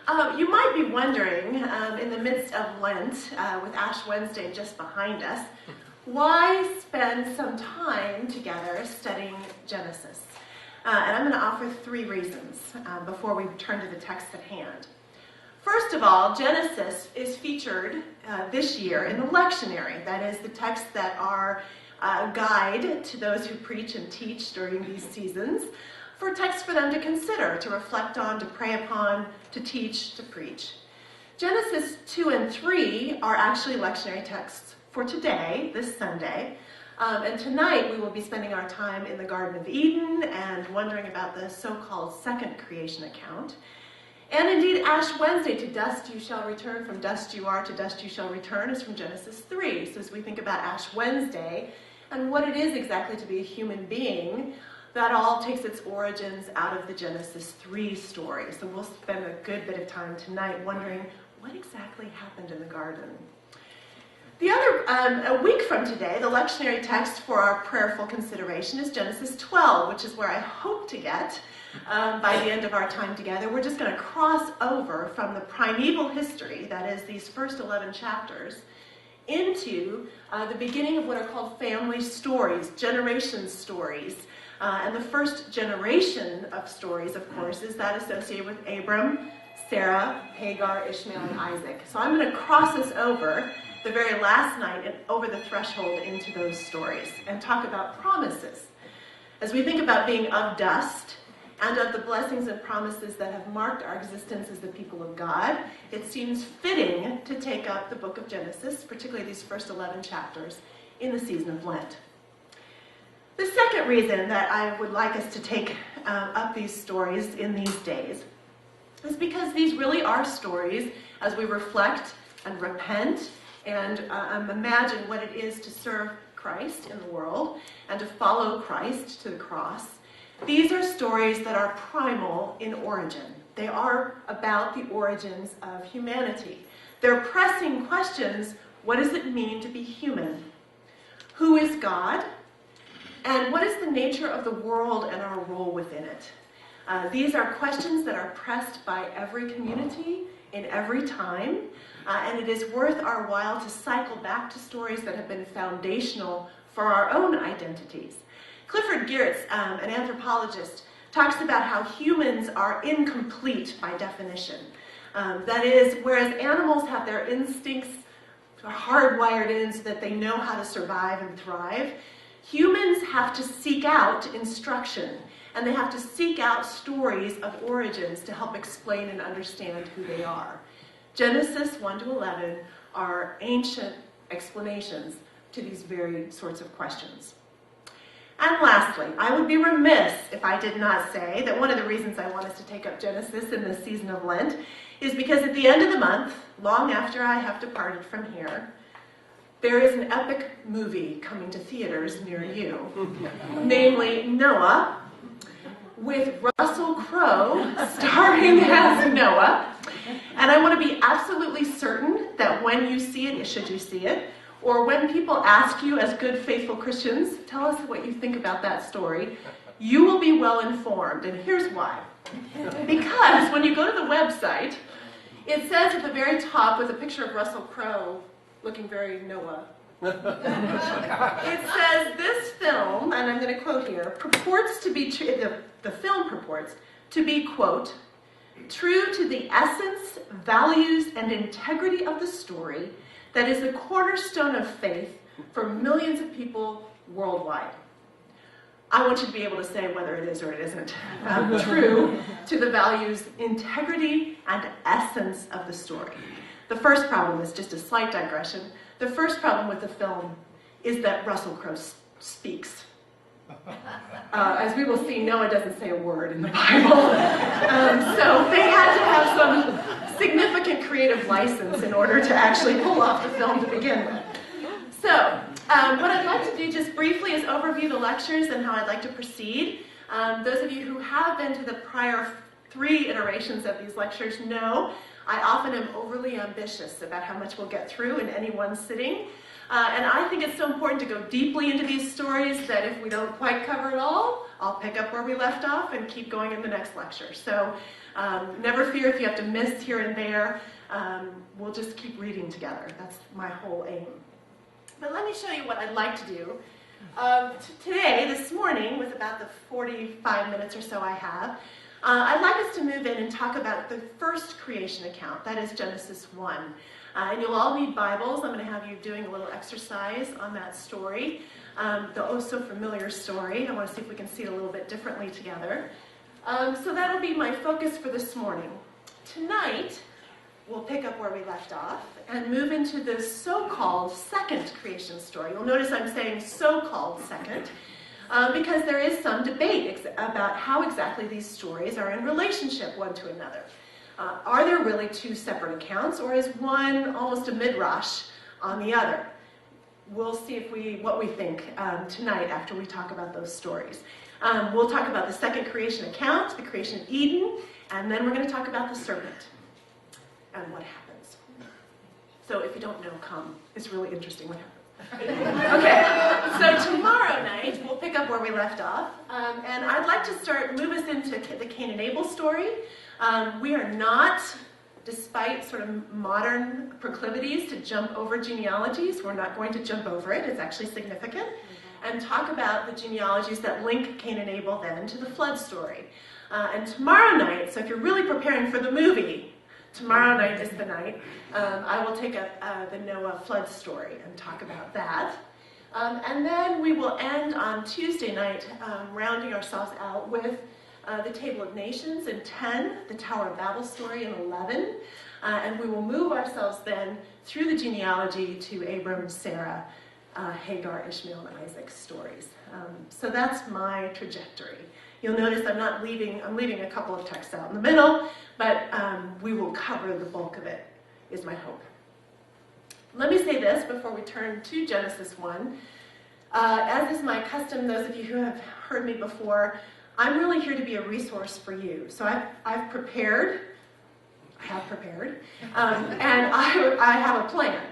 You might be wondering, in the midst of Lent, with Ash Wednesday just behind us, why spend some time together studying Genesis? And I'm going to offer 3 reasons before we turn to the text at hand. First of all, Genesis is featured this year in the lectionary. That is, the texts that are a guide to those who preach and teach during these seasons, for texts for them to consider, to reflect on, to pray upon, to teach, to preach. Genesis 2 and 3 are actually lectionary texts for today, this Sunday. And tonight we will be spending our time in the Garden of Eden and wondering about the so-called second creation account. And indeed, Ash Wednesday, to dust you shall return, from dust you are, to dust you shall return, is from Genesis 3. So as we think about Ash Wednesday and what it is exactly to be a human being, that all takes its origins out of the Genesis 3 story. So we'll spend a good bit of time tonight wondering what exactly happened in the garden. The other, a week from today, the lectionary text for our prayerful consideration is Genesis 12, which is where I hope to get by the end of our time together. We're just going to cross over from the primeval history, that is, these first 11 chapters, into the beginning of what are called family stories, generation stories. And the first generation of stories, of course, is that associated with Abram, Sarah, Hagar, Ishmael, and Isaac. So I'm going to cross us over the very last night and over the threshold into those stories and talk about promises. As we think about being of dust and of the blessings and promises that have marked our existence as the people of God, it seems fitting to take up the book of Genesis, particularly these first 11 chapters, in the season of Lent. The second reason that I would like us to take up these stories in these days is because these really are stories as we reflect and repent and imagine what it is to serve Christ in the world and to follow Christ to the cross. These are stories that are primal in origin. They are about the origins of humanity. They're pressing questions: what does it mean to be human? Who is God? And what is the nature of the world and our role within it? These are questions that are pressed by every community in every time, and it is worth our while to cycle back to stories that have been foundational for our own identities. Clifford Geertz, an anthropologist, talks about how humans are incomplete by definition. That is, whereas animals have their instincts hardwired in so that they know how to survive and thrive, humans have to seek out instruction, and they have to seek out stories of origins to help explain and understand who they are. Genesis 1 to 11 are ancient explanations to these very sorts of questions. And lastly, I would be remiss if I did not say that one of the reasons I want us to take up Genesis in this season of Lent is because at the end of the month, long after I have departed from here, there is an epic movie coming to theaters near you, namely Noah, with Russell Crowe starring as Noah. And I want to be absolutely certain that when you see it, should you see it, or when people ask you as good, faithful Christians, tell us what you think about that story, you will be well informed. And here's why. Because when you go to the website, it says at the very top with a picture of Russell Crowe looking very Noah. It says this film, and I'm going to quote here, purports to be, the film purports to be, quote, true to the essence, values, and integrity of the story that is the cornerstone of faith for millions of people worldwide. I want you to be able to say whether it is or it isn't true to the values, integrity, and essence of the story. The first problem is just a slight digression. The first problem with the film is that Russell Crowe speaks. As we will see, Noah doesn't say a word in the Bible. So they had to have some significant creative license in order to actually pull off the film to begin with. So what I'd like to do just briefly is overview the lectures and how I'd like to proceed. Those of you who have been to the prior 3 iterations of these lectures know I often am overly ambitious about how much we'll get through in any one sitting. And I think it's so important to go deeply into these stories that if we don't quite cover it all, I'll pick up where we left off and keep going in the next lecture. So Never fear if you have to miss here and there. We'll just keep reading together. That's my whole aim. But let me show you what I'd like to do. Today, this morning, with about the 45 minutes or so I have, I'd like us to move in and talk about the first creation account, that is Genesis 1. And you'll all need Bibles. I'm going to have you doing a little exercise on that story, the oh-so-familiar story. I want to see if we can see it a little bit differently together. So that'll be my focus for this morning. Tonight, we'll pick up where we left off and move into the so-called second creation story. You'll notice I'm saying so-called second because there is some debate about how exactly these stories are in relationship one to another. Are there really two separate accounts, or is one almost a midrash on the other? We'll see what we think tonight after we talk about those stories. We'll talk about the second creation account, the creation of Eden, and then we're going to talk about the serpent and what happens. So if you don't know, come. It's really interesting what happens. Okay, so tomorrow night we'll pick up where we left off, and I'd like to move us into the Cain and Abel story. We are not, despite sort of modern proclivities to jump over genealogies, we're not going to jump over it. It's actually significant, and talk about the genealogies that link Cain and Abel then to the flood story. And tomorrow night, so if you're really preparing for the movie, tomorrow night is the night. I will take up the Noah flood story and talk about that. And then we will end on Tuesday night, rounding ourselves out with the Table of Nations in 10, the Tower of Babel story in 11. And we will move ourselves then through the genealogy to Abram, Sarah, Hagar, Ishmael, and Isaac stories. So that's my trajectory. You'll notice I'm leaving a couple of texts out in the middle, but we will cover the bulk of it, is my hope. Let me say this before we turn to Genesis 1. As is my custom, those of you who have heard me before, I'm really here to be a resource for you. So I've prepared, and I have a plan.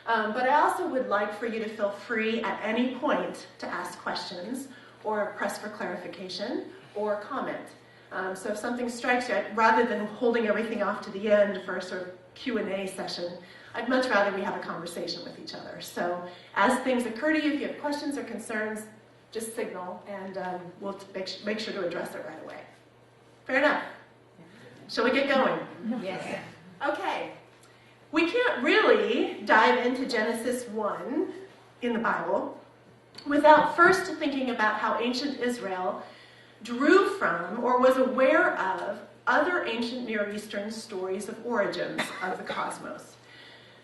But I also would like for you to feel free at any point to ask questions or press for clarification or comment. So if something strikes you, rather than holding everything off to the end for a sort of Q&A session, I'd much rather we have a conversation with each other. So as things occur to you, if you have questions or concerns, just signal, and we'll make sure to address it right away. Fair enough? Shall we get going? Yes. Okay. We can't really dive into Genesis 1 in the Bible without first thinking about how ancient Israel drew from or was aware of other ancient Near Eastern stories of origins of the cosmos.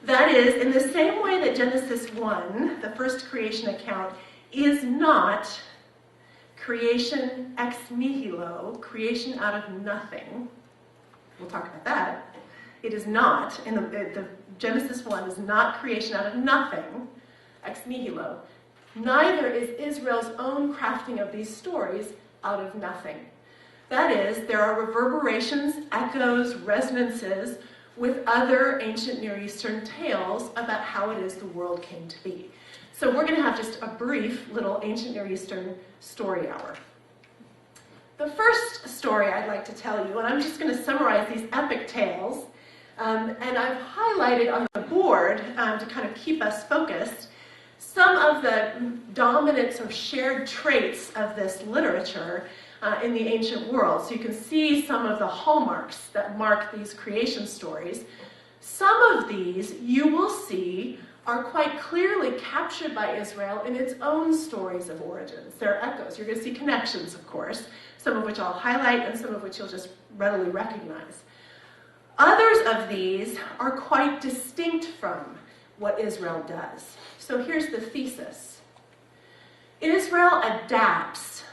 That is, in the same way that Genesis 1, the first creation account, is not creation ex nihilo, creation out of nothing. We'll talk about that. It is not, the Genesis 1 is not creation out of nothing, ex nihilo. Neither is Israel's own crafting of these stories out of nothing. That is, there are reverberations, echoes, resonances with other ancient Near Eastern tales about how it is the world came to be. So we're going to have just a brief little ancient Near Eastern story hour. The first story I'd like to tell you, and I'm just going to summarize these epic tales, and I've highlighted on the board to kind of keep us focused some of the dominant or shared traits of this literature in the ancient world. So you can see some of the hallmarks that mark these creation stories. Some of these you will see are quite clearly captured by Israel in its own stories of origins. There are echoes. You're going to see connections, of course, some of which I'll highlight and some of which you'll just readily recognize. Others of these are quite distinct from what Israel does. So here's the thesis. Israel adapts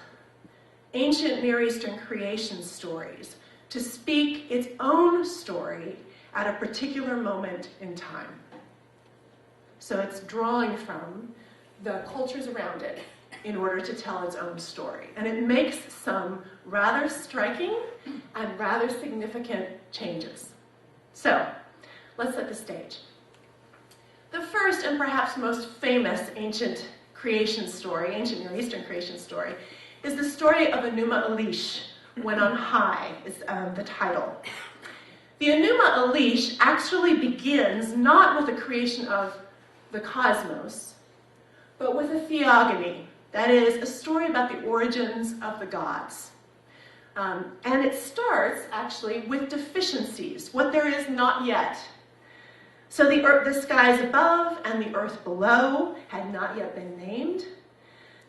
ancient Near Eastern creation stories to speak its own story at a particular moment in time. So it's drawing from the cultures around it in order to tell its own story. And it makes some rather striking and rather significant changes. So let's set the stage. The first and perhaps most famous ancient creation story, ancient Near Eastern creation story, is the story of Enuma Elish, when on high is the title. The Enuma Elish actually begins not with the creation of the cosmos, but with a theogony. That is, a story about the origins of the gods. And it starts, actually, with deficiencies, what there is not yet. So the skies above and the earth below had not yet been named.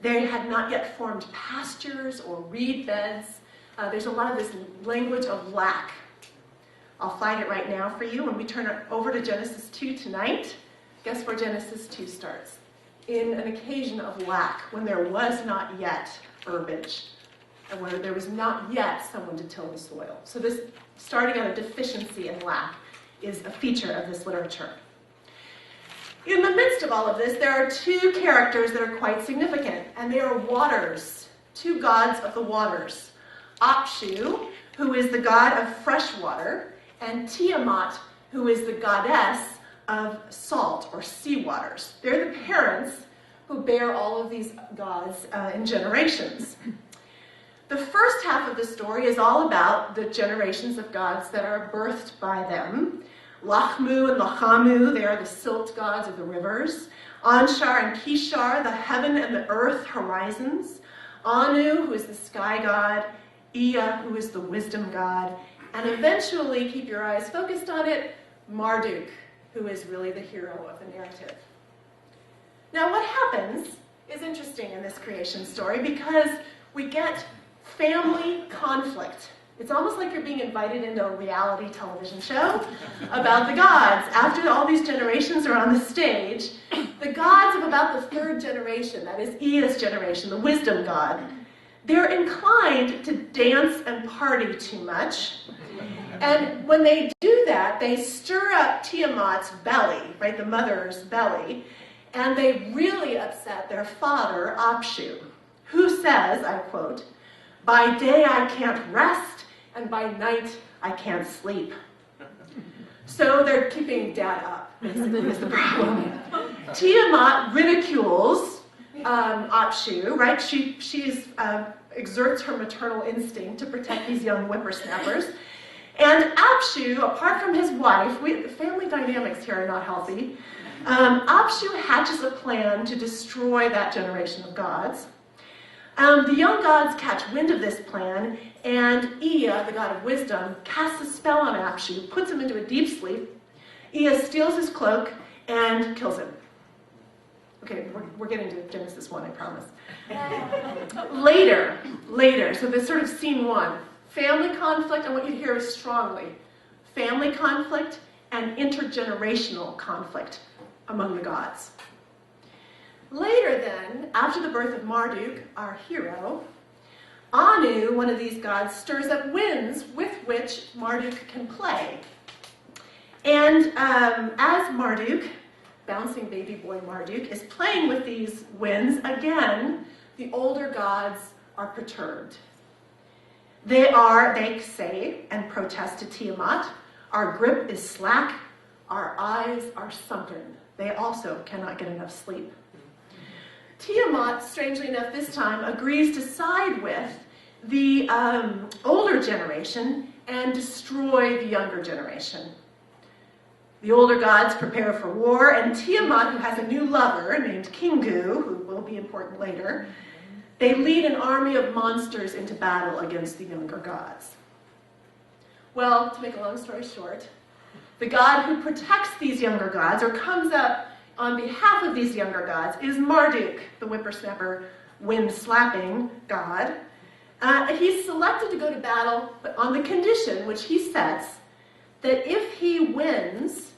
They had not yet formed pastures or reed beds. There's a lot of this language of lack. I'll flag it right now for you. When we turn it over to Genesis 2 tonight, guess where Genesis 2 starts? In an occasion of lack, when there was not yet herbage, and where there was not yet someone to till the soil. So this starting on a deficiency and lack is a feature of this literature. In the midst of all of this, there are two characters that are quite significant, and they are waters, two gods of the waters. Apshu, who is the god of fresh water, and Tiamat, who is the goddess of salt or sea waters. They're the parents who bear all of these gods in generations. The first half of the story is all about the generations of gods that are birthed by them. Lachmu and Lachamu, they are the silt gods of the rivers. Anshar and Kishar, the heaven and the earth horizons. Anu, who is the sky god. Ea, who is the wisdom god. And eventually, keep your eyes focused on it, Marduk, who is really the hero of the narrative. Now, what happens is interesting in this creation story because we get family conflict. It's almost like you're being invited into a reality television show about the gods. After all these generations are on the stage, the gods of about the third generation, that is Ea's generation, the wisdom god, they're inclined to dance and party too much. And when they do that, they stir up Tiamat's belly, right, the mother's belly, and they really upset their father, Apshu, who says, I quote, "By day I can't rest, and by night I can't sleep." So they're keeping dad up, basically, is the problem. Tiamat ridicules Apshu, right? She exerts her maternal instinct to protect these young whippersnappers. And Apshu, apart from his wife, family dynamics here are not healthy. Apshu hatches a plan to destroy that generation of gods. The young gods catch wind of this plan, and Ea, the god of wisdom, casts a spell on Apshu, puts him into a deep sleep. Ea steals his cloak and kills him. Okay, we're getting to Genesis 1, I promise. Later, so this sort of scene 1, family conflict, I want you to hear it strongly. Family conflict and intergenerational conflict among the gods. Later then, after the birth of Marduk, our hero, Anu, one of these gods, stirs up winds with which Marduk can play. And as Marduk, bouncing baby boy Marduk, is playing with these winds, again, the older gods are perturbed. They say and protest to Tiamat, "Our grip is slack, our eyes are sunken." They also cannot get enough sleep. Tiamat, strangely enough this time, agrees to side with the older generation and destroy the younger generation. The older gods prepare for war, and Tiamat, who has a new lover named Kingu, who will be important later, they lead an army of monsters into battle against the younger gods. Well, to make a long story short, the god who protects these younger gods, or comes up on behalf of these younger gods, is Marduk, the whippersnapper, wind-slapping god. He's selected to go to battle, but on the condition, which he sets, that if he wins,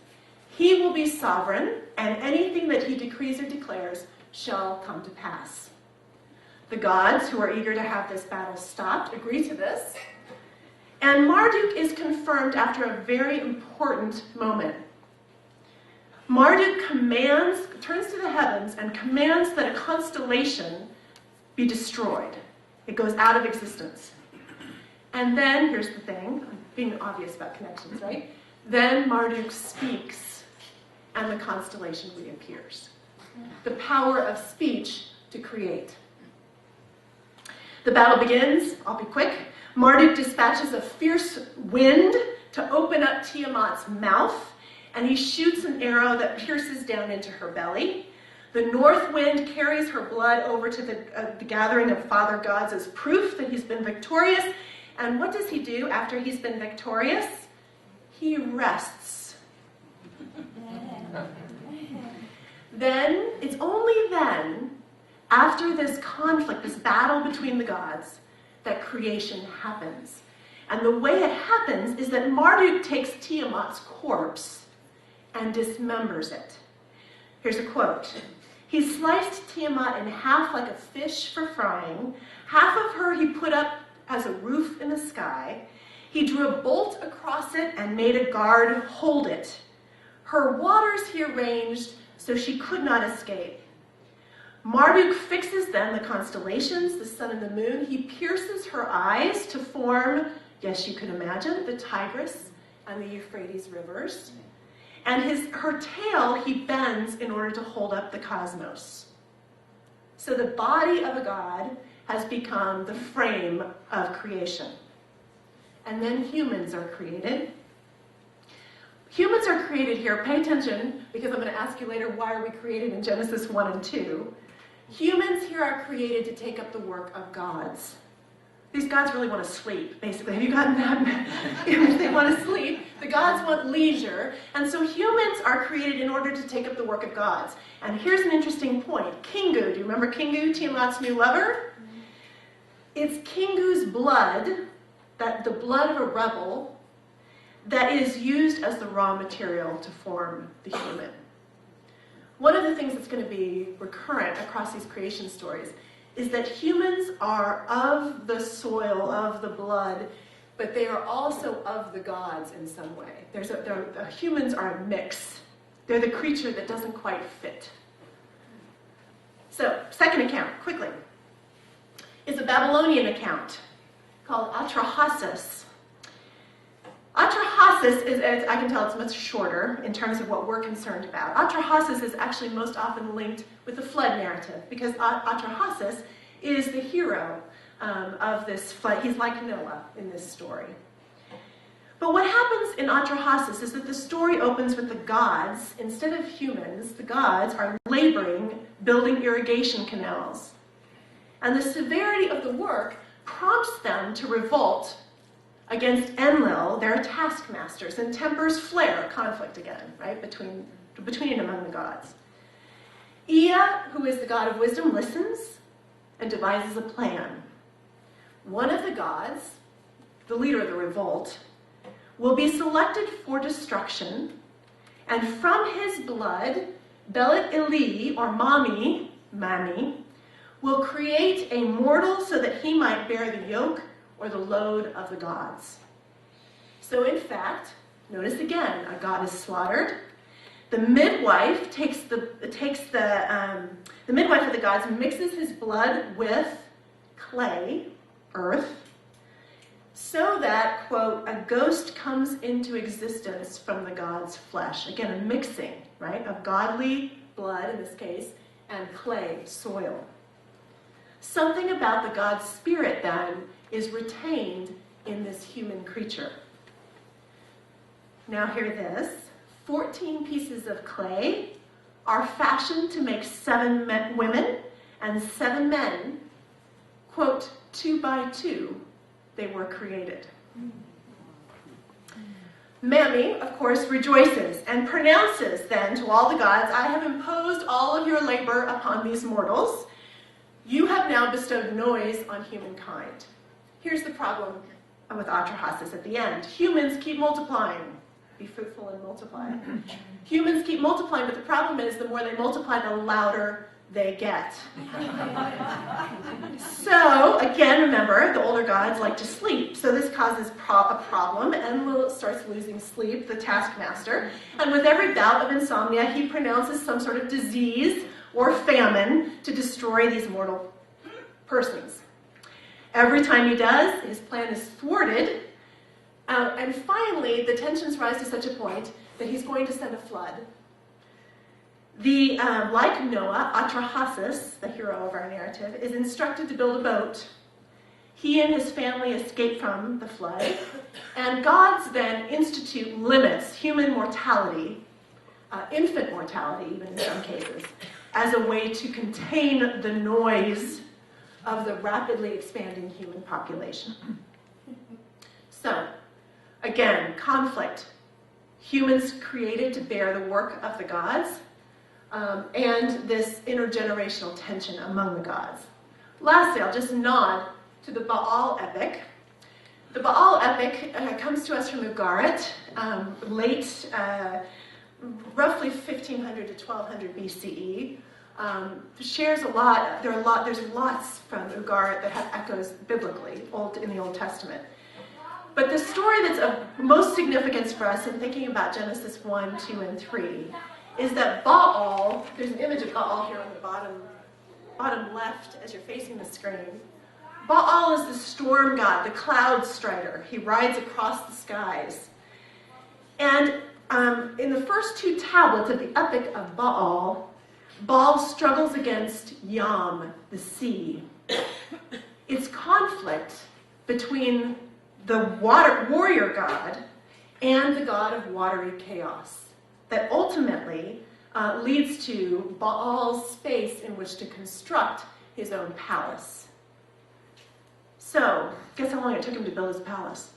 he will be sovereign, and anything that he decrees or declares shall come to pass. The gods, who are eager to have this battle stopped, agree to this, and Marduk is confirmed after a very important moment. Marduk turns to the heavens and commands that a constellation be destroyed. It goes out of existence. And then, here's the thing, I'm being obvious about connections, right? Then Marduk speaks, and the constellation reappears. The power of speech to create. The battle begins. I'll be quick. Marduk dispatches a fierce wind to open up Tiamat's mouth, and he shoots an arrow that pierces down into her belly. The north wind carries her blood over to the gathering of father gods as proof that he's been victorious. And what does he do after he's been victorious? He rests. Then, it's only then, after this conflict, this battle between the gods, that creation happens. And the way it happens is that Marduk takes Tiamat's corpse and dismembers it. Here's a quote. He sliced Tiamat in half like a fish for frying. Half of her he put up as a roof in the sky. He drew a bolt across it and made a guard hold it. Her waters he arranged so she could not escape. Marduk fixes then the constellations, the sun and the moon. He pierces her eyes to form, yes, you can imagine, the Tigris and the Euphrates rivers. And her tail he bends in order to hold up the cosmos. So the body of a god has become the frame of creation. And then humans are created. Humans are created here. Pay attention, because I'm going to ask you later, why are we created in Genesis 1 and 2? Humans here are created to take up the work of gods. These gods really want to sleep, basically. Have you gotten that? They want to sleep. The gods want leisure. And so humans are created in order to take up the work of gods. And here's an interesting point. Kingu, do you remember Kingu, Tiamat's new lover? It's Kingu's blood, the blood of a rebel, that is used as the raw material to form the human. One of the things that's going to be recurrent across these creation stories is that humans are of the soil, of the blood, but they are also of the gods in some way. Humans are a mix. They're the creature that doesn't quite fit. So, second account, quickly, is a Babylonian account called Atrahasis. Atrahasis is, as I can tell, it's much shorter in terms of what we're concerned about. Atrahasis is actually most often linked with the flood narrative, because Atrahasis is the hero of this flood. He's like Noah in this story. But what happens in Atrahasis is that the story opens with the gods. Instead of humans, the gods are laboring, building irrigation canals. And the severity of the work prompts them to revolt against Enlil, their taskmasters, and tempers flare, conflict again, right, between and among the gods. Ea, who is the god of wisdom, listens and devises a plan. One of the gods, the leader of the revolt, will be selected for destruction, and from his blood, Belit Eli, or Mami, will create a mortal so that he might bear the yoke or the load of the gods. So in fact, notice again, a god is slaughtered. The midwife the midwife of the gods mixes his blood with clay, earth, so that, quote, a ghost comes into existence from the god's flesh. Again, a mixing, right, of godly blood, in this case, and clay, soil. Something about the god's spirit, then, is retained in this human creature. Now hear this. 14 pieces of clay are fashioned to make 7 women and 7 men. Quote, 2 by 2, they were created. Mami, of course, rejoices and pronounces then to all the gods, I have imposed all of your labor upon these mortals. You have now bestowed noise on humankind. Here's the problem with Atrahasis at the end. Humans keep multiplying. Be fruitful and multiply. Humans keep multiplying, but the problem is the more they multiply, the louder they get. So, again, remember, the older gods like to sleep. So this causes a problem. Enlil starts losing sleep, the taskmaster. And with every bout of insomnia, he pronounces some sort of disease or famine to destroy these mortal persons. Every time he does, his plan is thwarted. And finally, the tensions rise to such a point that he's going to send a flood. Like Noah, Atrahasis, the hero of our narrative, is instructed to build a boat. He and his family escape from the flood, and gods then institute limits, human mortality, infant mortality even in some cases, as a way to contain the noise of the rapidly expanding human population. So, again, conflict. Humans created to bear the work of the gods, and this intergenerational tension among the gods. Lastly, I'll just nod to the Baal epic. The Baal epic comes to us from Ugarit, late, roughly 1500 to 1200 BCE. Shares a lot. There's lots from Ugarit that have echoes biblically, in the Old Testament. But the story that's of most significance for us in thinking about Genesis 1, 2, and 3 is that Baal, there's an image of Baal here on the bottom left as you're facing the screen. Baal is the storm god, the cloud strider. He rides across the skies. And in the first two tablets of the epic of Baal, Baal struggles against Yam, the sea. It's conflict between the warrior god and the god of watery chaos that ultimately leads to Baal's space in which to construct his own palace. So, guess how long it took him to build his palace?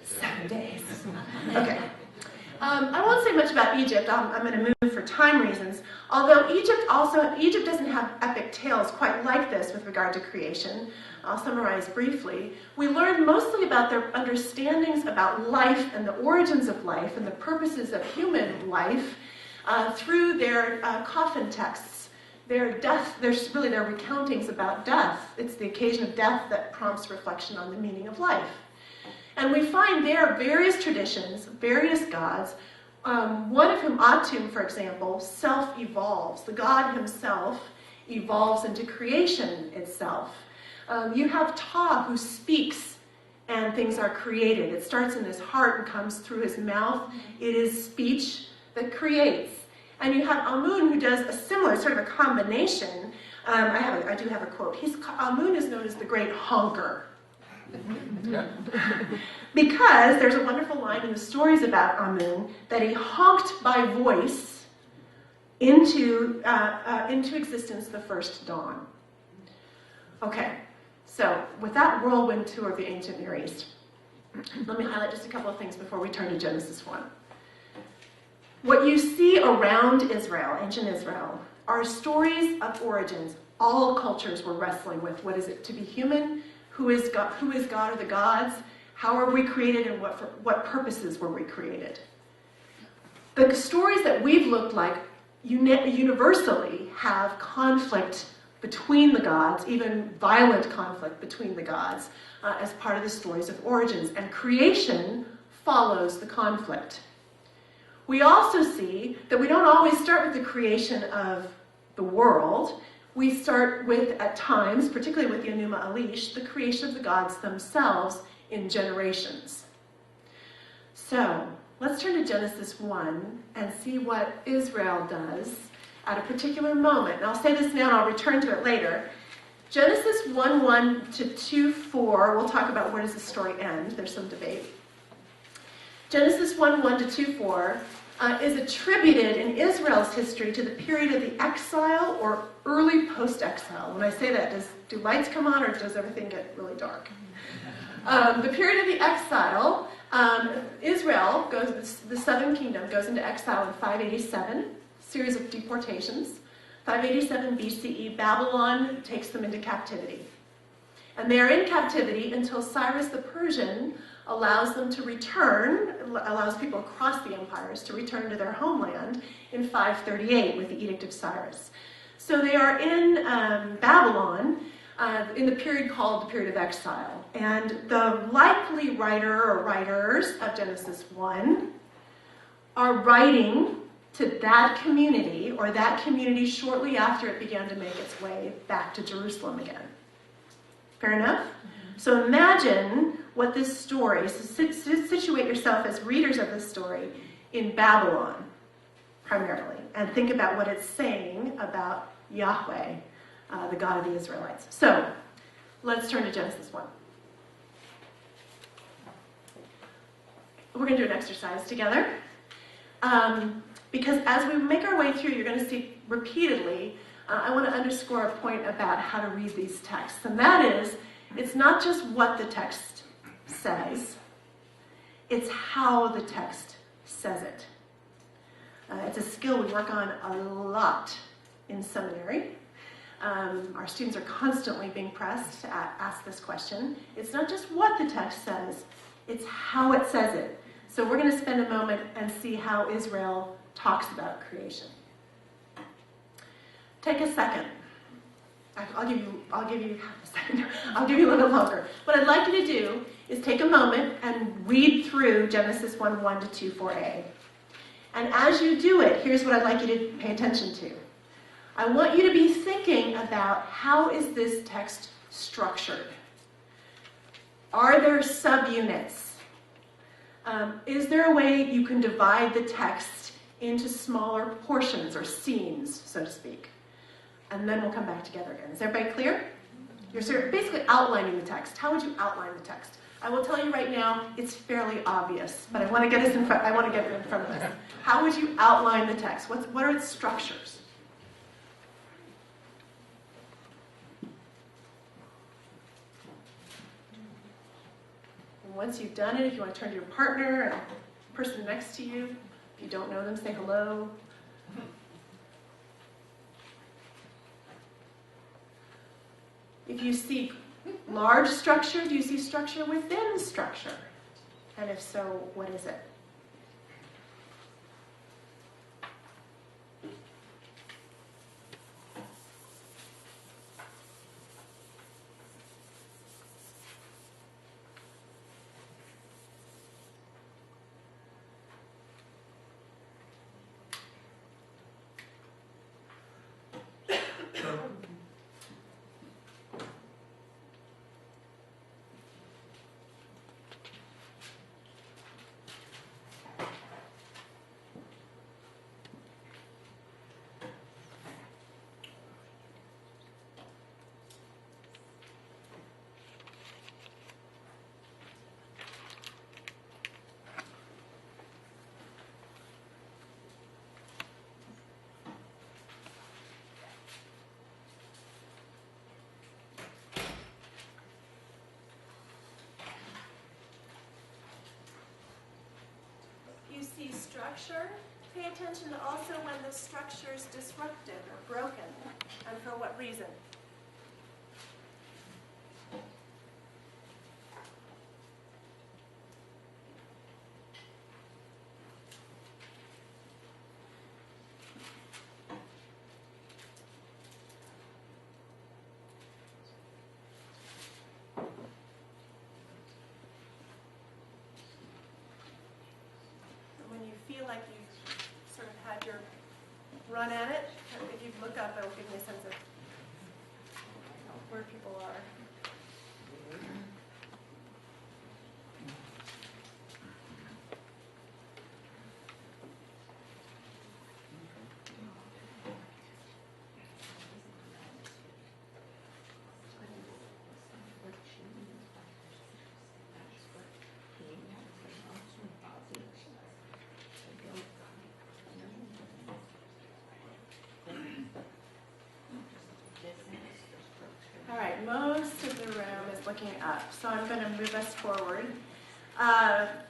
7 days. Okay. I won't say much about Egypt. I'm going to move for time reasons. Although Egypt doesn't have epic tales quite like this with regard to creation. I'll summarize briefly. We learn mostly about their understandings about life and the origins of life and the purposes of human life through their coffin texts. Their recountings about death. It's the occasion of death that prompts reflection on the meaning of life. And we find there various traditions, various gods, one of whom, Atum, for example, self-evolves. The god himself evolves into creation itself. You have Ta, who speaks and things are created. It starts in his heart and comes through his mouth. It is speech that creates. And you have Amun, who does a similar sort of a combination. I do have a quote. Amun is known as the great honker. Because there's a wonderful line in the stories about Amun that he honked by voice into existence the first dawn. Okay, so with that whirlwind tour of the ancient Near East, let me highlight just a couple of things before we turn to Genesis 1. What you see around Israel, ancient Israel, are stories of origins. All cultures were wrestling with what is it to be human, who is God or the gods, how are we created, and what purposes were we created. The stories that we've looked like universally have conflict between the gods, even violent conflict between the gods, as part of the stories of origins. And creation follows the conflict. We also see that we don't always start with the creation of the world. We start with, at times, particularly with the Enuma Elish, the creation of the gods themselves in generations. So, let's turn to Genesis 1 and see what Israel does at a particular moment. And I'll say this now and I'll return to it later. Genesis 1:1 to 2:4, we'll talk about where does the story end. There's some debate. Genesis 1:1 to 2:4 is attributed in Israel's history to the period of the exile or early post-exile. When I say that, do lights come on or does everything get really dark? The period of the exile, Israel, the southern kingdom, goes into exile in 587, series of deportations. 587 BCE, Babylon takes them into captivity. And they are in captivity until Cyrus the Persian allows them to return, allows people across the empires to return to their homeland in 538 with the Edict of Cyrus. So they are in Babylon in the period called the period of exile. And the likely writer or writers of Genesis 1 are writing to that community, or that community shortly after it began to make its way back to Jerusalem again. Fair enough? Mm-hmm. So imagine what this story, situate yourself as readers of this story in Babylon, primarily, and think about what it's saying about Yahweh, the God of the Israelites. So, Let's turn to Genesis 1. We're going to do an exercise together. Because as we make our way through, you're going to see repeatedly, I want to underscore a point about how to read these texts. And that is, it's not just what the text says, it's how the text says it. It's a skill we work on a lot in seminary. Our students are constantly being pressed to ask this question. It's not just what the text says, it's how it says it. So we're going to spend a moment and see how Israel talks about creation. Take a second. I'll give you half a second. I'll give you a little bit longer. What I'd like you to do is take a moment and read through Genesis 1:1 to 2:4a. And as you do it, here's what I'd like you to pay attention to. I want you to be thinking about how is this text structured? Are there subunits? Is there a way you can divide the text into smaller portions or scenes, so to speak? And then we'll come back together again. Is everybody clear? You're sort of basically outlining the text. How would you outline the text? I will tell you right now, it's fairly obvious, but I want to get it in front of us. How would you outline the text? What are its structures? And once you've done it, if you want to turn to your partner and the person next to you, if you don't know them, say hello. If you see large structure, do you see structure within structure? And if so, what is it? See structure, pay attention to also when the structure is disrupted or broken, and for what reason. Feel like you've sort of had your run at it. If you look up, it'll give me a sense of where people are. All right, most of the room is looking up, so I'm going to move us forward.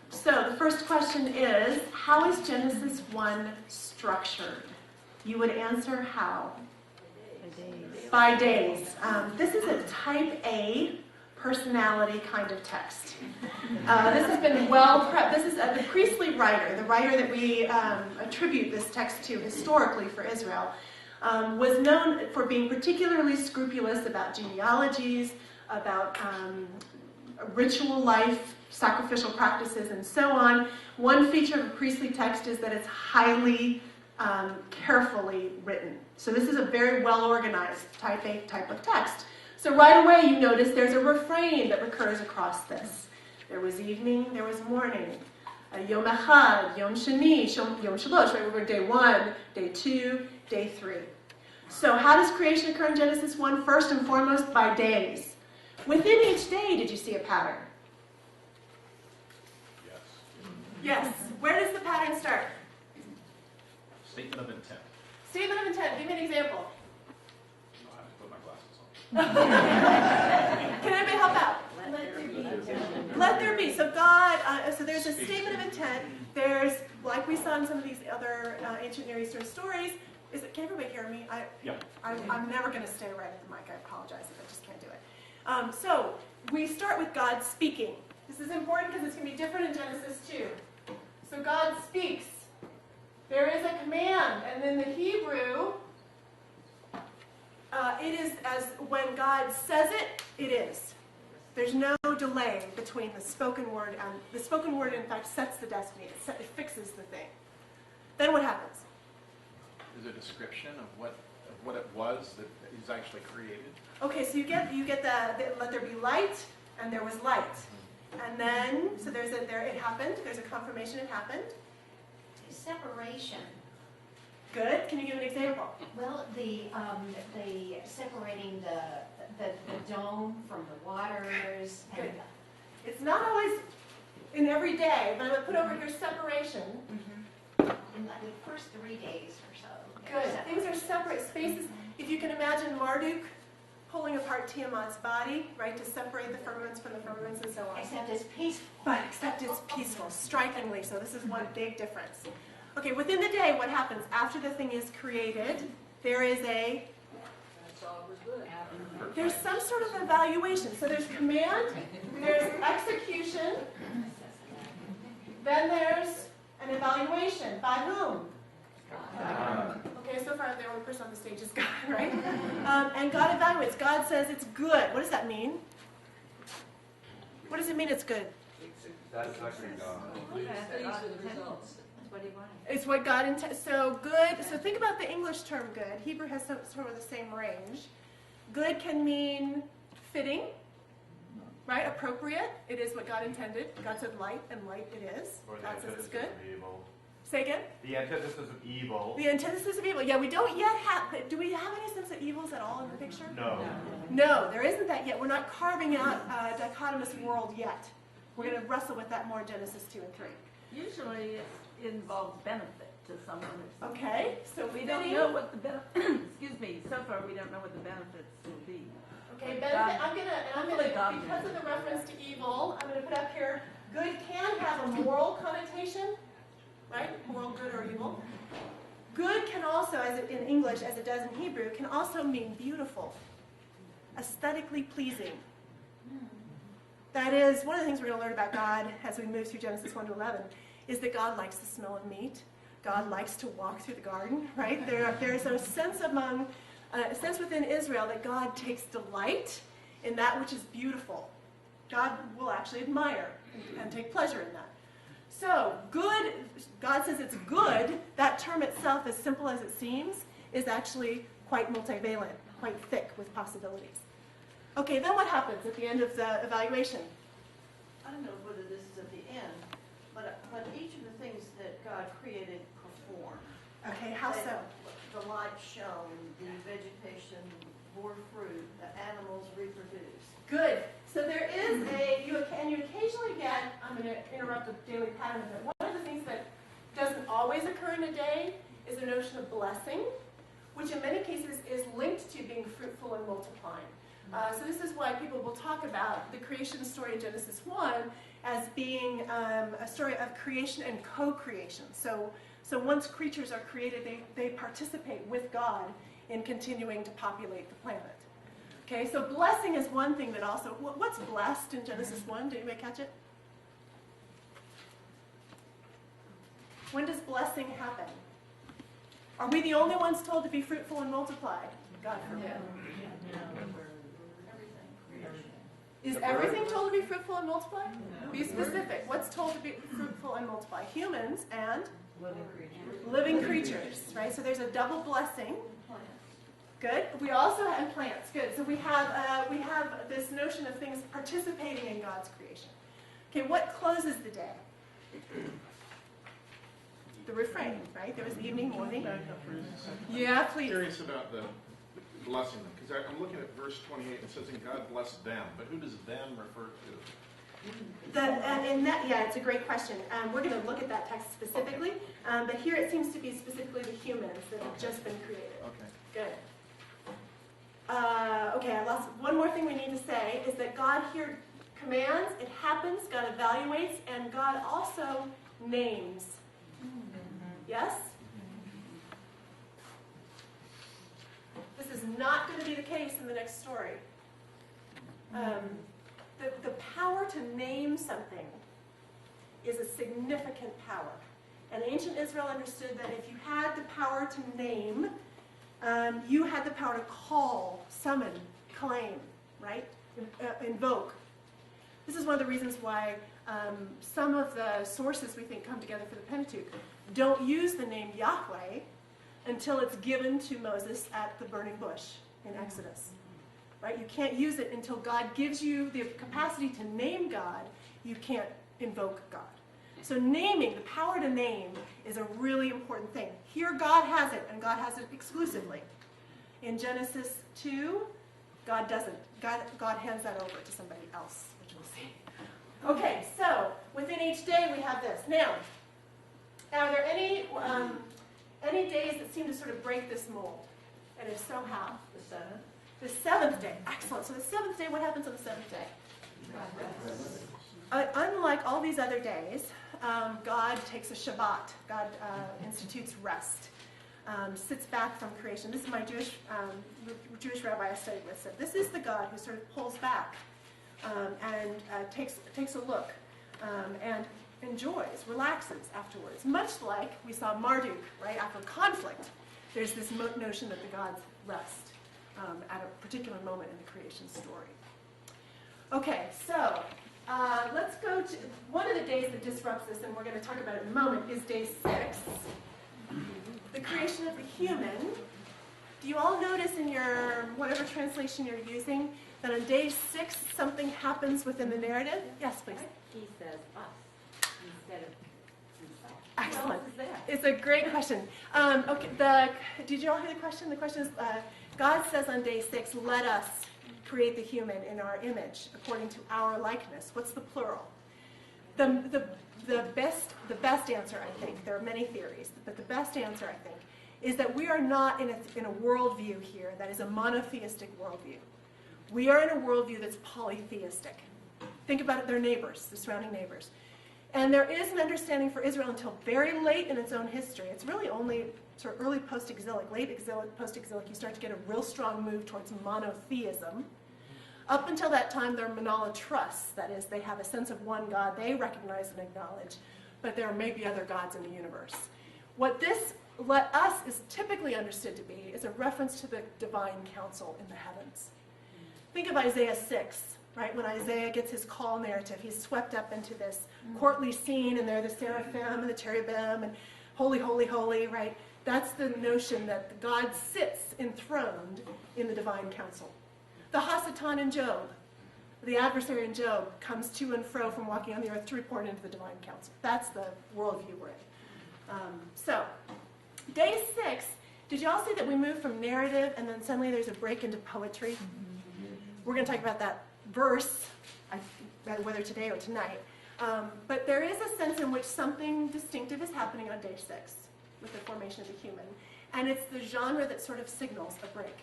So the first question is, how is Genesis 1 structured? You would answer how? By days. This is a type A personality kind of text. This has been well prepped. This is the priestly writer, the writer that we attribute this text to historically for Israel. Was known for being particularly scrupulous about genealogies, about ritual life, sacrificial practices, and so on. One feature of a priestly text is that it's highly carefully written. So this is a very well-organized type A type of text. So right away you notice there's a refrain that recurs across this. There was evening, there was morning. Yom Echad, Yom Shani, Yom Shalosh, right? We're day 1, day 2, day 3. So how does creation occur in Genesis 1? First and foremost, by days. Within each day, did you see a pattern? Yes. Yes. Where does the pattern start? Statement of intent. Statement of intent. Give me an example. I have to put my glasses on. Can anybody help out? Let there be. So God, so there's a statement of intent. There's, like we saw in some of these other ancient Near Eastern stories, can everybody hear me? Yeah. I'm never going to stay right at the mic. I apologize if I just can't do it. So we start with God speaking. This is important because it's going to be different in Genesis 2. So God speaks. There is a command, and in the Hebrew, it is as when God says it, it is. There's no delay between the spoken word and the spoken word. In fact, sets the destiny. It fixes the thing. Then what happens? Is a description of what it was that he's actually created. Okay, so you get the let there be light, and there was light, and then so it happened. There's a confirmation it happened. Separation. Good. Can you give an example? Well, the separating the dome from the waters. Good. It's not always in every day, but I'm going to put over here separation. In like the first 3 days or so. Good. Things are separate spaces. If you can imagine Marduk pulling apart Tiamat's body, right, to separate the firmaments from the firmaments and so on. Except it's peaceful. But except it's peaceful, strikingly so. This is one big difference. Okay, within the day, what happens? After the thing is created, there is there's some sort of evaluation. So there's command, there's execution, then there's an evaluation. By whom? God. Okay, so far the only person on the stage is God, right? And God evaluates. God says it's good. What does that mean? What does it mean it's good? That's actually God. It's what God intends. So good. So think about the English term good. Hebrew has sort of the same range. Good can mean fitting, right? Appropriate. It is what God intended. God said light, and light it is. God says it's good. Say again? The antithesis of evil. The antithesis of evil. Yeah, we don't yet have. Do we have any sense that evil is at all in the picture? No. No, there isn't that yet. We're not carving out a dichotomous world yet. We're going to wrestle with that more in Genesis 2 and 3. Usually it involves benefit to someone or something. Okay, so We don't know what the excuse me, so far we don't know what the benefits will be. Okay, benefit. I'm gonna because of the reference to evil, I'm gonna put up here. Good can have a moral connotation, right? Moral, good, or evil. Good can also, as it, in English, as it does in Hebrew, can also mean beautiful, aesthetically pleasing. That is one of the things we're going to learn about God as we move through Genesis 1 to 11, is that God likes the smell of meat. God likes to walk through the garden, right? There's a sense within Israel that God takes delight in that which is beautiful. God will actually admire and take pleasure in that. So, good, God says it's good. That term itself, as simple as it seems, is actually quite multivalent, quite thick with possibilities. Okay, then what happens at the end of the evaluation? I don't know whether this is at the end, but each of the things that God created performed. Okay, how so? The light shone, the vegetation bore fruit, the animals reproduced. Good. So there is you occasionally get, I'm going to interrupt the daily pattern of it. One of the things that doesn't always occur in a day is the notion of blessing, which in many cases is linked to being fruitful and multiplying. So this is why people will talk about the creation story in Genesis 1 as being a story of creation and co-creation. So once creatures are created, they participate with God in continuing to populate the planet. Okay, so blessing is one thing that also, what's blessed in Genesis 1? Did anybody catch it? When does blessing happen? Are we the only ones told to be fruitful and multiply? God forbid. Is everything told to be fruitful and multiply? No. Be specific. What's told to be fruitful and multiply? Humans and living creatures, right? So there's a double blessing. Good. We also have plants. Good. So we have this notion of things participating in God's creation. Okay, what closes the day? The refrain, right? There was evening, morning. Yeah, please. Curious about the blessing them? Because I'm looking at verse 28, and it says, and God blessed them. But who does them refer to? It's a great question. We're going to look at that text specifically, but here it seems to be specifically the humans that have just been created. Okay. Good. I lost one more thing we need to say is that God here commands, it happens, God evaluates, and God also names. Yes? This is not going to be the case in the next story. The power to name something is a significant power. And ancient Israel understood that if you had the power to name, you had the power to call, summon, claim, right? Invoke. This is one of the reasons why some of the sources we think come together for the Pentateuch don't use the name Yahweh until it's given to Moses at the burning bush in Exodus. Right? You can't use it until God gives you the capacity to name God. You can't invoke God. So naming, the power to name, is a really important thing. Here God has it, and God has it exclusively. In Genesis 2, God doesn't. God hands that over to somebody else, which we'll see. Okay, so within each day we have this. Now, are there any days that seem to sort of break this mold? And if so, how? The seventh. The seventh day. Excellent. So the seventh day, what happens on the seventh day? Unlike all these other days, God takes a Shabbat. God institutes rest. Sits back from creation. This is my Jewish rabbi I studied with said, this is the God who sort of pulls back and takes a look and enjoys, relaxes afterwards. Much like we saw Marduk, right, after conflict. There's this notion that the gods rest at a particular moment in the creation story. Okay, so let's go to one of the days that disrupts this, and we're going to talk about it in a moment, is day 6. The creation of the human. Do you all notice in your, whatever translation you're using, that on day 6 something happens within the narrative? Yes, please. He says us instead of himself. Excellent. Who else is there? It's a great question. Did you all hear the question? The question is, God says on day 6, let us create the human in our image, according to our likeness. What's the plural? The best answer, I think, there are many theories, but the best answer, I think, is that we are not in a worldview here that is a monotheistic worldview. We are in a worldview that's polytheistic. Think about it, their neighbors, the surrounding neighbors. And there is an understanding for Israel until very late in its own history. It's really only sort of early post-exilic, late exilic, post-exilic, you start to get a real strong move towards monotheism. Up until that time, they're monolatrous. That is, they have a sense of one God they recognize and acknowledge, but there may be other gods in the universe. What this let us is typically understood to be is a reference to the divine council in the heavens. Think of Isaiah 6, right? When Isaiah gets his call narrative, he's swept up into this courtly scene, and there are the seraphim and the cherubim, and holy, holy, holy, right? That's the notion that God sits enthroned in the divine council. The Hasatan in Job, the adversary in Job, comes to and fro from walking on the earth to report into the divine council. That's the worldview we're in. So, day 6, did you all see that we moved from narrative and then suddenly there's a break into poetry? We're going to talk about that verse, whether today or tonight. But there is a sense in which something distinctive is happening on day 6 with the formation of the human. And it's the genre that sort of signals a break.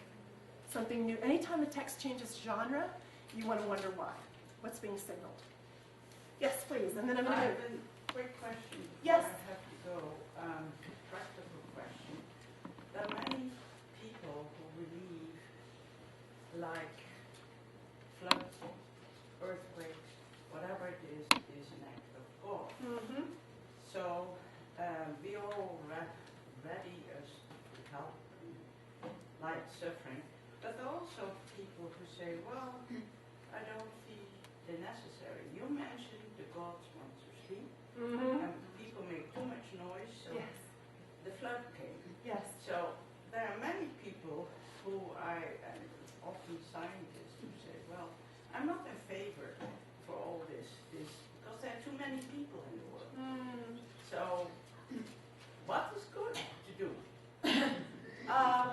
Something new. Anytime the text changes genre, you want to wonder why. What's being signaled? Yes, please. And then I'm going to go. Quick question. Yes. I have to go. Practical question. There are many people who believe, like floods, earthquakes, whatever it is an act of God. Mm-hmm. So we all ready as to help light suffering. But there are also people who say, well, I don't feel the necessary. You mentioned the gods want to sleep, Mm-hmm. and people make too much noise, so Yes. the flood came. Yes. So there are many people who and often scientists who say, well, I'm not in favor for all this because there are too many people in the world. Mm. So what is good to do?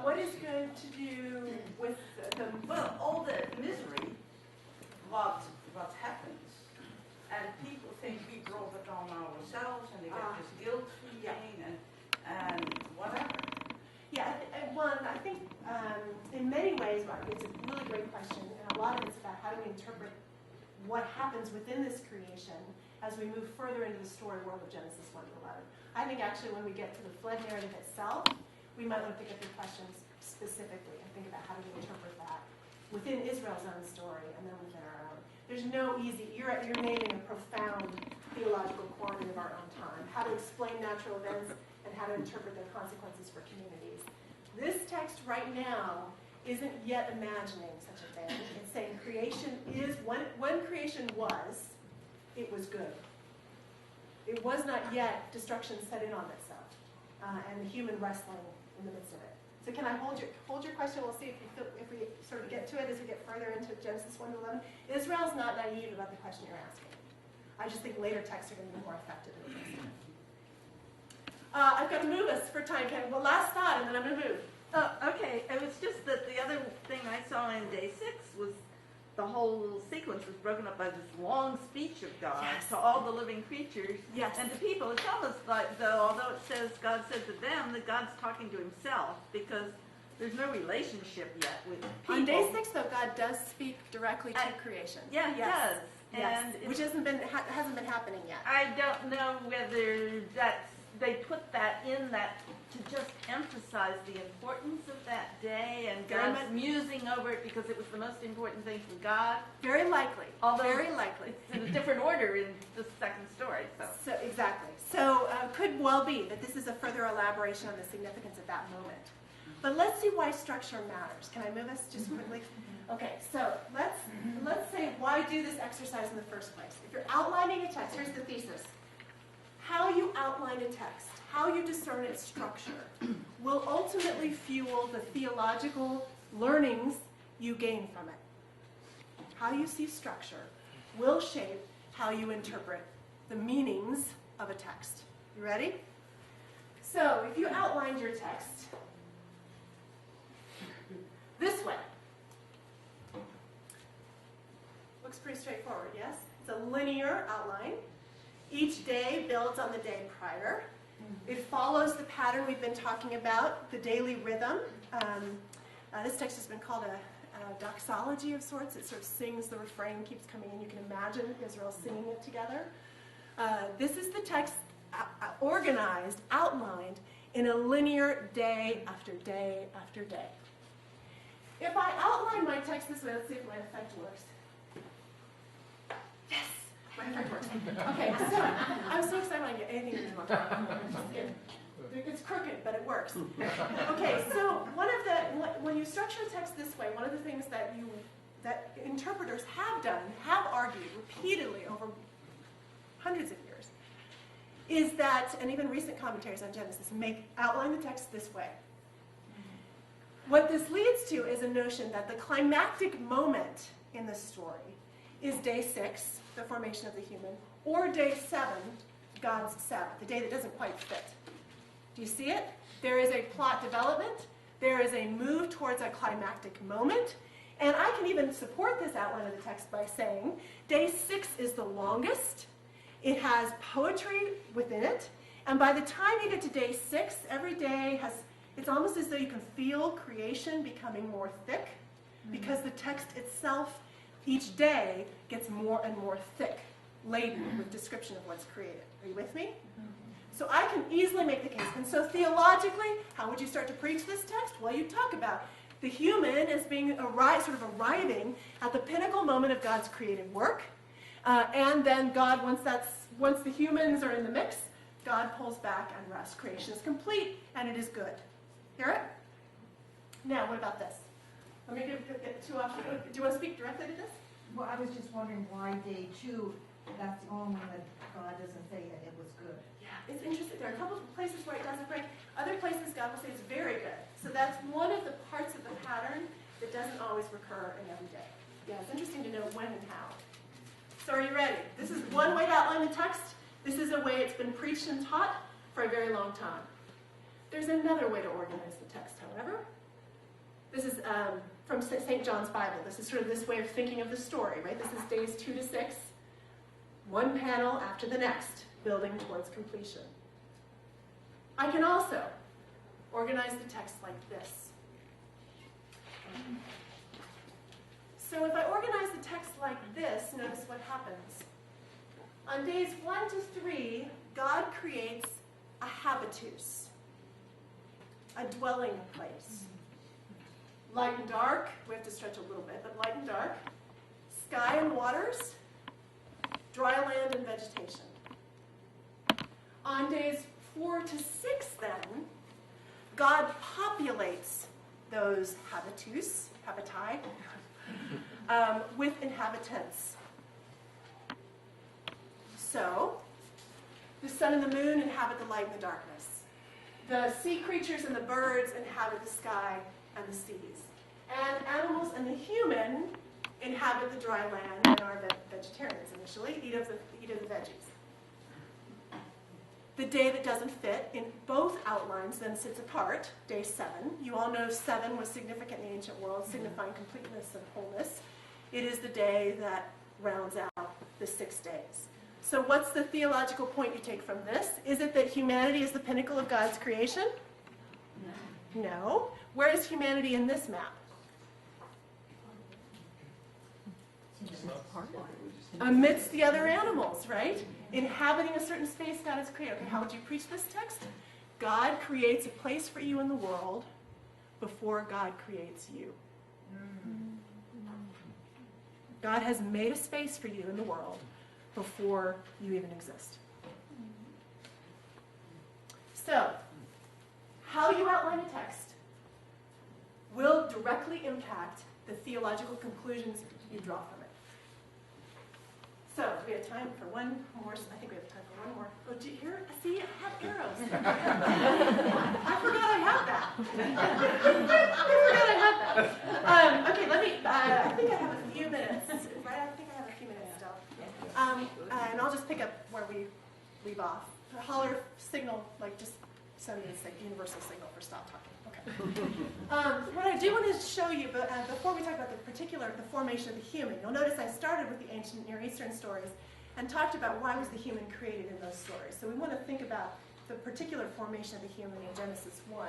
What is good to do with are. It's a really great question, and a lot of it's about how do we interpret what happens within this creation as we move further into the story world of Genesis 1 to 11. I think actually when we get to the flood narrative itself, we might want to pick up the questions specifically and think about how do we interpret that within Israel's own story and then within our own. There's no easy, you're naming a profound theological quandary of our own time, how to explain natural events and how to interpret their consequences for communities. This text right now isn't yet imagining such a thing. It's saying creation is, when creation was, it was good. It was not yet destruction set in on itself, and the human wrestling in the midst of it. So can I hold your question? We'll see if we sort of get to it as we get further into Genesis 1 to 11. Israel's not naive about the question you're asking. I just think later texts are going to be more effective in addressing it. I've got to move us for time. Well, last thought, and then I'm going to move. Oh, okay. It was just that the other thing I saw in day 6 was the whole sequence was broken up by this long speech of God to all the living creatures and to people. It's almost like, though, although it says God said to them, that God's talking to himself because there's no relationship yet with people. On day 6, though, God does speak directly to creation. Yeah, he does. Yes. And which hasn't been happening yet. I don't know whether they put that in that to just emphasize the importance of that day and God's musing over it because it was the most important thing for God. Very likely. Although very likely. It's in a different order in the second story. So exactly. So could well be that this is a further elaboration on the significance of that moment. But let's see why structure matters. Can I move us just quickly? Okay, so let's say why do this exercise in the first place? If you're outlining a text, here's the thesis. How you outline a text, how you discern its structure, will ultimately fuel the theological learnings you gain from it. How you see structure will shape how you interpret the meanings of a text. You ready? So if you outlined your text this way, looks pretty straightforward, yes? It's a linear outline. Each day builds on the day prior. It follows the pattern we've been talking about, the daily rhythm. This text has been called a doxology of sorts. It sort of sings, the refrain keeps coming in. You can imagine Israel singing it together. This is the text organized, outlined in a linear day after day after day. If I outline my text this way, let's see if my effect works. Yes, my effect works. Okay, so I'm so excited when I get anything to do. It's crooked, but it works. Okay, so when you structure a text this way, one of the things that interpreters have done, have argued repeatedly over hundreds of years, is that, and even recent commentaries on Genesis outline the text this way. What this leads to is a notion that the climactic moment in the story is day 6, the formation of the human, or day 7, God's Sabbath, the day that doesn't quite fit. Do you see it? There is a plot development. There is a move towards a climactic moment. And I can even support this outline of the text by saying day 6 is the longest. It has poetry within it. And by the time you get to day 6, every day it's almost as though you can feel creation becoming more thick because the text itself each day gets more and more thick, laden with description of what's created. Are you with me? So I can easily make the case. And so theologically, how would you start to preach this text? Well, you talk about the human as being sort of arriving at the pinnacle moment of God's creative work. And then God, once the humans are in the mix, God pulls back and rests. Creation is complete, and it is good. Hear it? Now, what about this? Let me get too off. Do you want to speak directly to this? Well, I was just wondering why day 2, that's the only one that God doesn't say that it was good. Yeah, it's interesting. There are a couple of places where it doesn't break. Other places God will say it's very good. So that's one of the parts of the pattern that doesn't always recur in every day. Yeah, it's interesting to know when and how. So are you ready? This is one way to outline the text. This is a way it's been preached and taught for a very long time. There's another way to organize the text, however. This is from St. John's Bible. This is sort of this way of thinking of the story, right? This is days 2 to 6, one panel after the next, building towards completion. I can also organize the text like this. So if I organize the text like this, notice what happens. On days 1 to 3, God creates a habitus, a dwelling place. Light and dark, we have to stretch a little bit, but light and dark. Sky and waters, dry land and vegetation. On days 4 to 6, then, God populates those habiti, with inhabitants. So, the sun and the moon inhabit the light and the darkness. The sea creatures and the birds inhabit the sky and the seas. And animals and the human inhabit the dry land and are vegetarians initially, eat of the veggies. The day that doesn't fit in both outlines then sits apart, day 7. You all know 7 was significant in the ancient world, signifying completeness and wholeness. It is the day that rounds out the 6 days. So what's the theological point you take from this? Is it that humanity is the pinnacle of God's creation? No. Where is humanity in this map? Amidst the other animals, right? Inhabiting a certain space God has created. Okay, how would you preach this text? God creates a place for you in the world before God creates you. God has made a space for you in the world before you even exist. So, how you outline a text will directly impact the theological conclusions you draw from it. So, we have time for one more. I think we have time for one more. Oh, do you hear? See, I have arrows. I forgot I had that. Okay, let me, I think I have a few minutes, right? I think I have a few minutes still. And I'll just pick up where we leave off. A holler signal, like just send me a universal signal for stop talking. Okay. What I do want to show you, but before we talk about the formation of the human, you'll notice I started with the ancient Near Eastern stories and talked about why was the human created in those stories. So we want to think about the particular formation of the human in Genesis 1.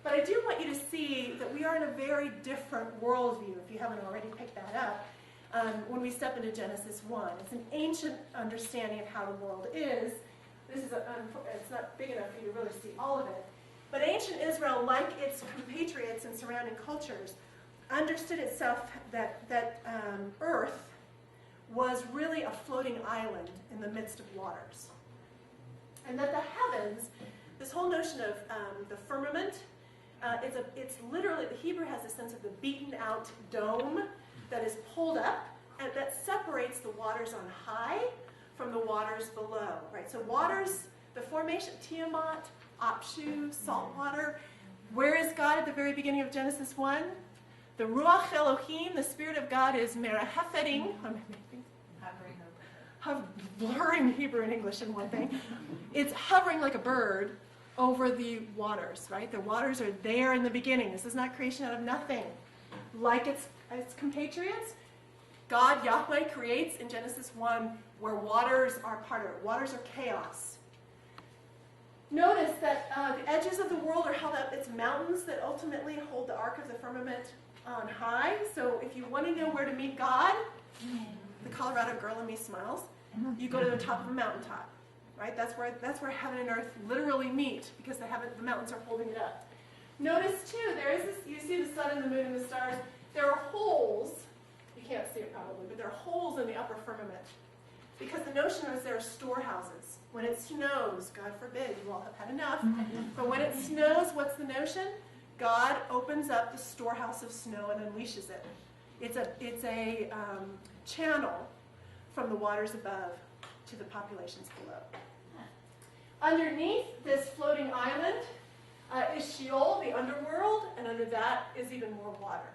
But I do want you to see that we are in a very different worldview, if you haven't already picked that up, when we step into Genesis 1. It's an ancient understanding of how the world is. This is it's not big enough for you to really see all of it. But ancient Israel, like its compatriots and surrounding cultures, understood itself that Earth was really a floating island in the midst of waters. And that the heavens, this whole notion of the firmament, it's literally, the Hebrew has a sense of the beaten out dome that is pulled up and that separates the waters on high from the waters below, right? So waters, the formation, Tiamat, Apshu, salt water. Where is God at the very beginning of Genesis 1? The Ruach Elohim, the Spirit of God, is merahefeting. Blurring Hebrew and English in one thing. It's hovering like a bird over the waters, right? The waters are there in the beginning. This is not creation out of nothing. Like its compatriots, God, Yahweh, creates in Genesis 1 where waters are part of it. Waters are chaos. Notice that the edges of the world are held up. It's mountains that ultimately hold the ark of the firmament on high. So if you want to know where to meet God, the Colorado girl in me smiles, you go to the top of a mountaintop, right? That's where heaven and earth literally meet because the mountains are holding it up. Notice too, there is this, you see the sun and the moon and the stars. There are holes, you can't see it probably, but there are holes in the upper firmament. Because the notion is there are storehouses. When it snows, God forbid, you all have had enough, but when it snows, what's the notion? God opens up the storehouse of snow and unleashes it. It's a channel from the waters above to the populations below. Underneath this floating island is Sheol, the underworld, and under that is even more water.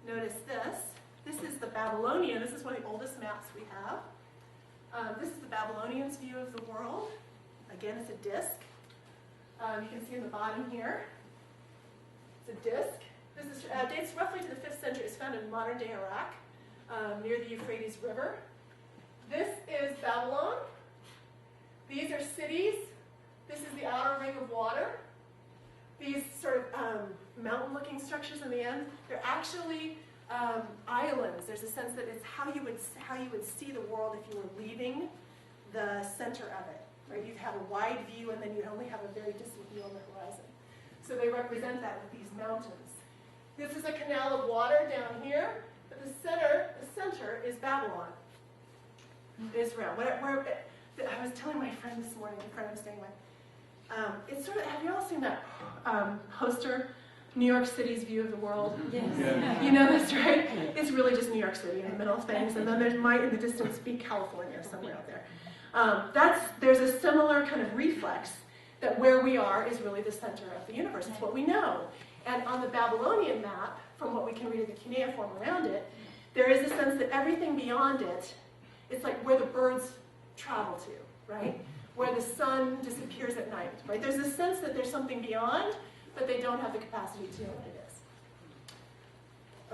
Notice this. This is the Babylonian. This is one of the oldest maps we have. This is the Babylonians' view of the world. Again, it's a disk. You can see in the bottom here. It's a disk. This is, dates roughly to the 5th century. It's found in modern-day Iraq, near the Euphrates River. This is Babylon. These are cities. This is the outer ring of water. These sort of mountain-looking structures in the end, they're actually islands. There's a sense that it's how you would see the world if you were leaving the center of it. Right? You'd have a wide view, and then you'd only have a very distant view on the horizon. So they represent that with these mountains. This is a canal of water down here, but the center is Babylon, Israel. I was telling my friend this morning, the friend I'm staying with, it's sort of, have you all seen that poster, New York City's view of the world? Yes. Yeah. You know this, right? It's really just New York City in the middle of things, and then there might in the distance be California somewhere out there. There's a similar kind of reflex that where we are is really the center of the universe. It's what we know. And on the Babylonian map, from what we can read of the cuneiform around it, there is a sense that everything beyond it, it's like where the birds travel to, right? Where the sun disappears at night, right? There's a sense that there's something beyond, but they don't have the capacity to know what it is.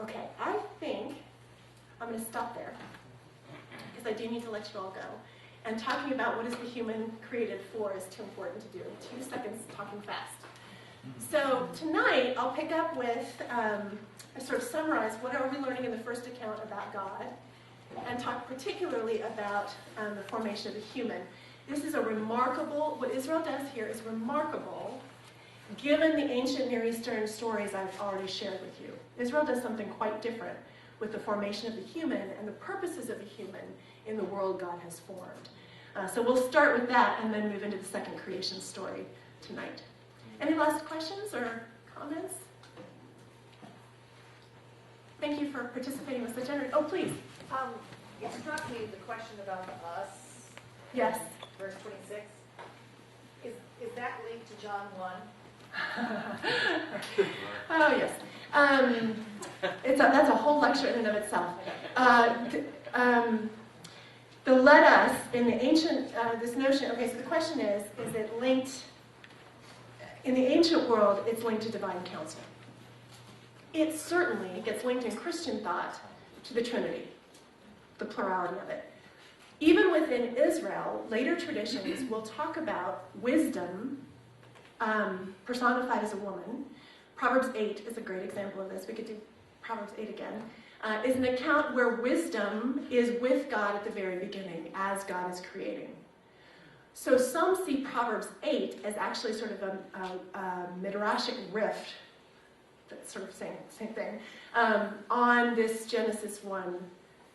Okay, I think I'm going to stop there, because I do need to let you all go. And talking about what is the human created for is too important to do. 2 seconds talking fast. So tonight, I'll pick up with, I sort of summarize what are we learning in the first account about God, and talk particularly about the formation of the human. This is a remarkable, what Israel does here is remarkable, given the ancient Near Eastern stories I've already shared with you. Israel does something quite different with the formation of the human and the purposes of the human in the world God has formed. So we'll start with that and then move into the second creation story tonight. Any last questions or comments? Thank you for participating with such energy. Oh, please. It struck me the question about the us. Yes. Verse 26. Is that linked to John 1? Oh, yes. That's a whole lecture in and of itself. The let us, in the ancient, this notion, okay, so the question is it linked, in the ancient world, it's linked to divine counsel. It certainly gets linked in Christian thought to the Trinity, the plurality of it. Even within Israel, later traditions will talk about wisdom personified as a woman. Proverbs 8 is a great example of this. We could do Proverbs 8 again. Is an account where wisdom is with God at the very beginning, as God is creating. So some see Proverbs 8 as actually sort of a midrashic riff, that's sort of same thing, on this Genesis 1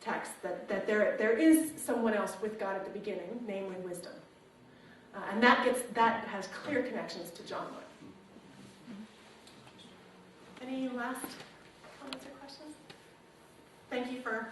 text, that there is someone else with God at the beginning, namely wisdom. And that has clear connections to John 1. Any last comments or questions? Thank you for